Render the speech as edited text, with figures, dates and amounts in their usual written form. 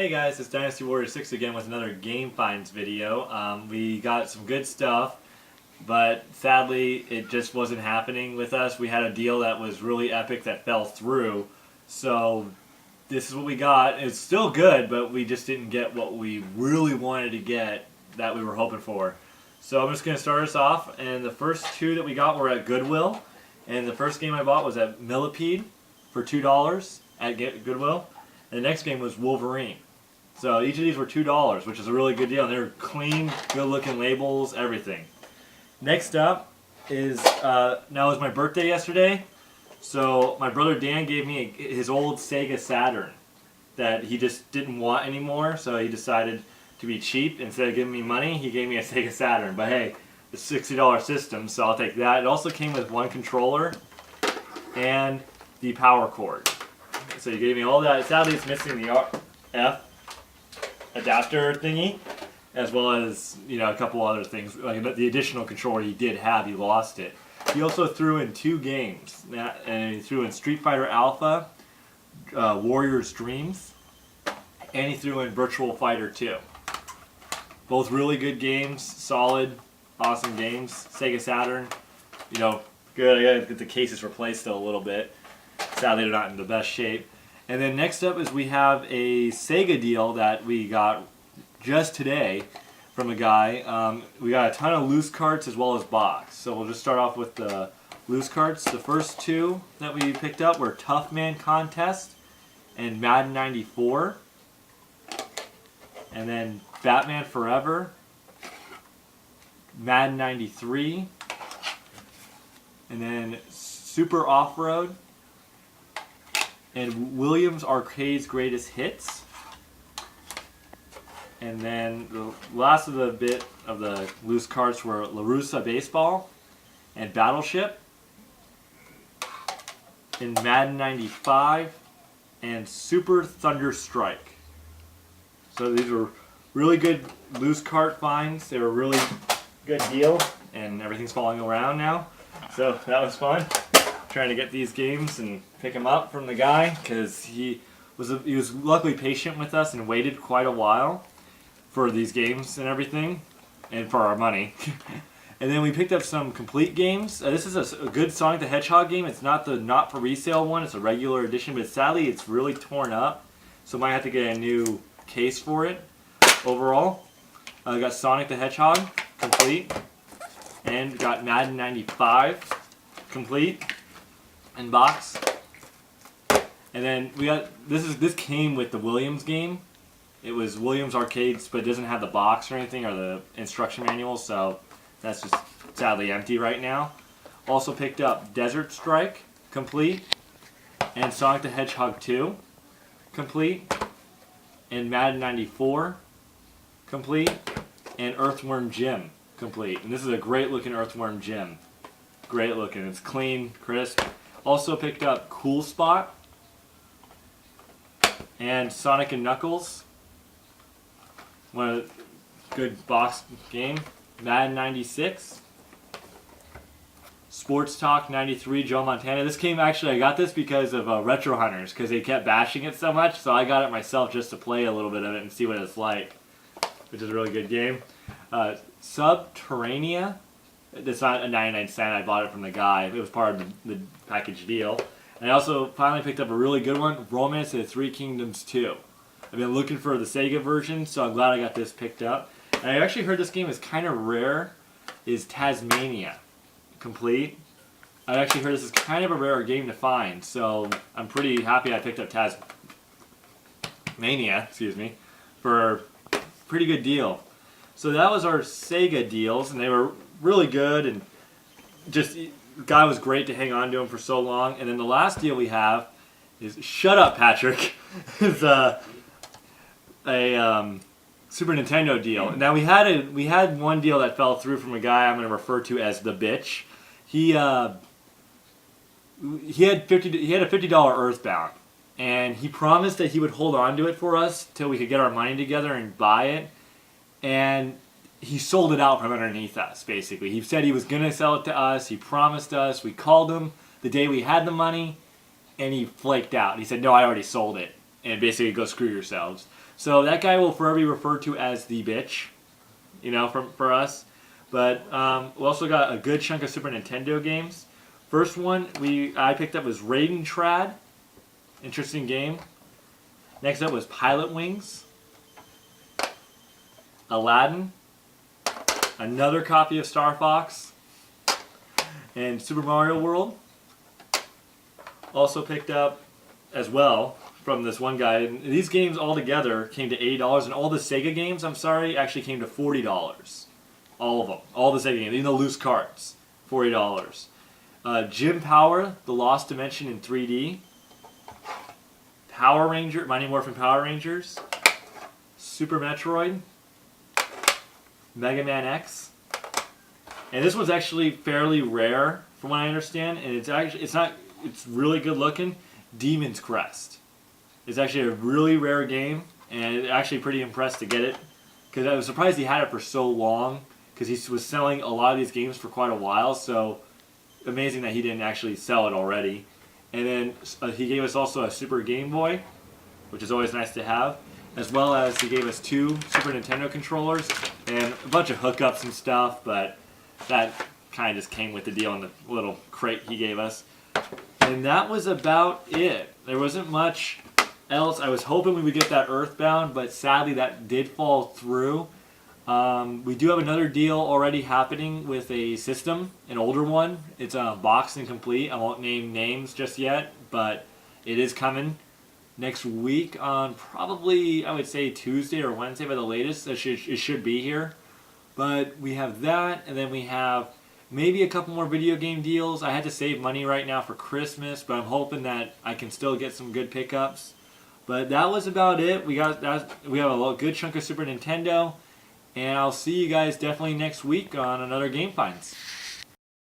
Hey guys, it's Dynasty Warrior 6 again with another Game Finds video. We got some good stuff, but sadly it just wasn't happening with us. We had a deal that was really epic that fell through, so this is what we got. It's still good, but we just didn't get what we really wanted to get that we were hoping for. So I'm just going to start us off, and the first two that we got were at Goodwill, and the first game I bought was at Millipede for $2 at Goodwill, and the next game was Wolverine. So each of these were $2, which is a really good deal. And they're clean, good-looking labels, everything. Next up is, now it was my birthday yesterday, so my brother Dan gave me his old Sega Saturn that he just didn't want anymore, so he decided to be cheap. Instead of giving me money, he gave me a Sega Saturn. But hey, it's a $60 system, so I'll take that. It also came with one controller and the power cord. So he gave me all that. Sadly, it's missing the F adapter thingy, as well as a couple other things. Like the additional controller he did have, he lost it. He also threw in two games, and he threw in Street Fighter Alpha, Warrior's Dreams, and he threw in Virtual Fighter 2. Both really good games, solid, awesome games. Sega Saturn, good. I gotta get the cases replaced still a little bit. Sadly, they're not in the best shape. And then next up is we have a Sega deal that we got just today from a guy. We got a ton of loose carts as well as box. So we'll just start off with the loose carts. The first two that we picked up were Tough Man Contest and Madden 94. And then Batman Forever, Madden 93, and then Super Off-Road, and Williams Arcade's Greatest Hits. And then the last of the bit of the loose carts were LaRussa Baseball and Battleship, and Madden 95, and Super Thunder Strike. So these were really good loose cart finds. They were a really good deal, and everything's falling around now. So that was fun, trying to get these games and pick them up from the guy, because he was luckily patient with us and waited quite a while for these games and everything, and for our money. And then we picked up some complete games. This is a good Sonic the Hedgehog game. It's not the not for resale one. It's a regular edition, but sadly it's really torn up, so might have to get a new case for it. Overall, I got Sonic the Hedgehog complete, and got Madden 95 complete in box. And then we got this came with the Williams game. It was Williams Arcades, but it doesn't have the box or anything or the instruction manual, so that's just sadly empty right now. Also picked up Desert Strike complete, and Sonic the Hedgehog 2 complete, and Madden 94 complete, and Earthworm Jim complete. And this is a great looking Earthworm Jim. Great looking. It's clean, crisp. Also picked up Cool Spot and Sonic and Knuckles. One of the good box game. Madden 96. Sports Talk 93, Joe Montana. This came, actually I got this because of Retro Hunters, because they kept bashing it so much, so I got it myself just to play a little bit of it and see what it's like, which is a really good game. Subterranea. It's not a 99¢. I bought it from the guy. It was part of the package deal. And I also finally picked up a really good one, Romance of the Three Kingdoms 2. I've been looking for the Sega version, so I'm glad I got this picked up. And I actually heard this game is kind of rare, is Tasmania complete. I actually heard this is kind of a rare game to find, so I'm pretty happy I picked up Tasmania, for a pretty good deal. So that was our Sega deals, and they were really good, and just the guy was great to hang on to him for so long. And then the last deal we have is, shut up Patrick, is a Super Nintendo deal. Now we had one deal that fell through from a guy I'm going to refer to as the bitch. He had a $50 Earthbound, and he promised that he would hold on to it for us till we could get our money together and buy it. And he sold it out from underneath us, basically. He said he was going to sell it to us. He promised us. We called him the day we had the money, and he flaked out. He said, no, I already sold it. and basically go screw yourselves. So that guy will forever be referred to as the bitch, you know, for us. But we also got a good chunk of Super Nintendo games. First one I picked up was Raiden Trad. Interesting game. Next up was Pilot Wings. Aladdin. Another copy of Star Fox. And Super Mario World. Also picked up as well from this one guy. And these games all together came to $80, and all the Sega games, I'm sorry, actually came to $40. All of them. All the Sega games, even the loose carts. $40. Jim Power, The Lost Dimension in 3D. Power Ranger, Mighty Morphin Power Rangers. Super Metroid. Mega Man X. And this one's actually fairly rare, from what I understand, and it's really good looking. Demon's Crest. It's actually a really rare game, and actually pretty impressed to get it, because I was surprised he had it for so long, because he was selling a lot of these games for quite a while, so amazing that he didn't actually sell it already. And then he gave us also a Super Game Boy, which is always nice to have, as well as he gave us 2 Super Nintendo controllers and a bunch of hookups and stuff, but that kind of just came with the deal in the little crate he gave us. And that was about it. There wasn't much else. I was hoping we would get that Earthbound, but sadly that did fall through. We do have another deal already happening with a system, an older one. It's boxed and complete. I won't name names just yet, but it is coming next week on probably, I would say, Tuesday or Wednesday by the latest. It should be here. But we have that, and then we have maybe a couple more video game deals. I had to save money right now for Christmas, but I'm hoping that I can still get some good pickups. But that was about it. We have a good chunk of Super Nintendo. And I'll see you guys definitely next week on another Game Finds.